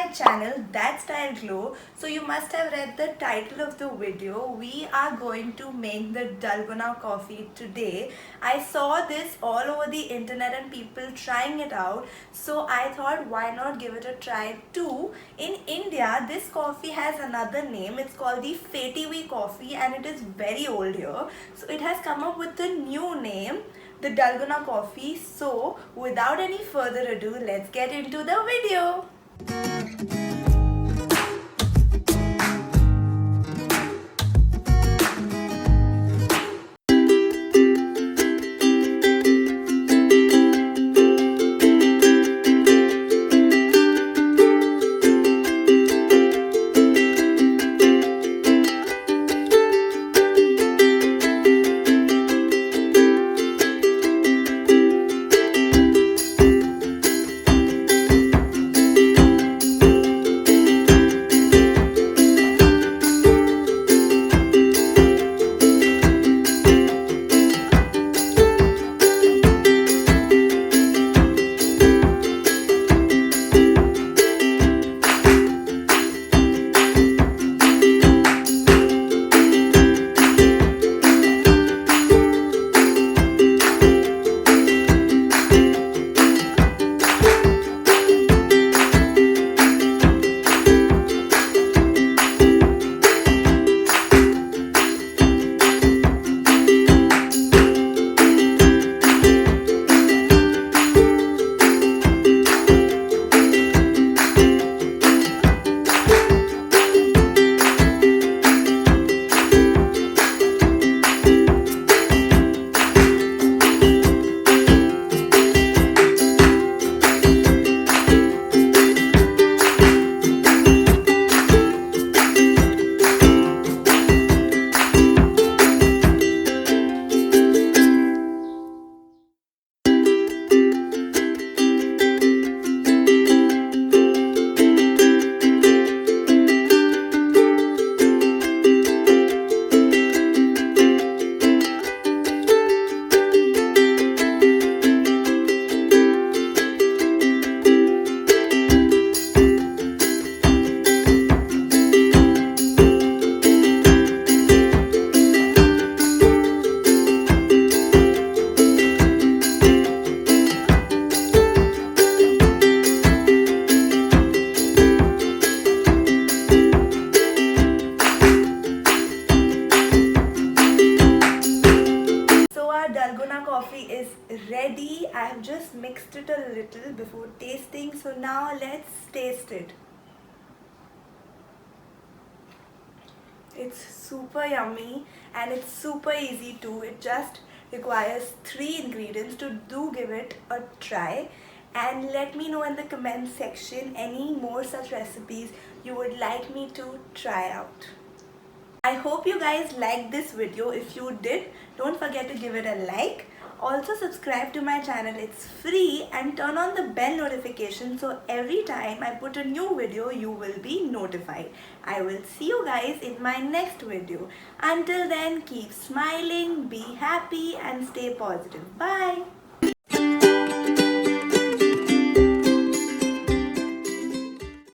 my channel That Style Glow. So you must have read the title of the video. We are going to make the Dalgona coffee today. I saw this all over the internet and people trying it out, so I thought why not give it a try too. In India this coffee has another name. It's called the Frothy coffee and it is very old here. So it has come up with a new name, the Dalgona coffee. So without any further ado, let's get into the video. Dalgona coffee is ready. I have just mixed it a little before tasting, so now let's taste it. It's super yummy and it's super easy too. It just requires 3 ingredients. To do give it a try and let me know in the comment section any more such recipes you would like me to try out. I hope you guys liked this video. If you did, don't forget to give it a like. Also subscribe to my channel, it's free, and turn on the bell notification so every time I put a new video you will be notified. I will see you guys in my next video. Until then, keep smiling, be happy and stay positive. Bye.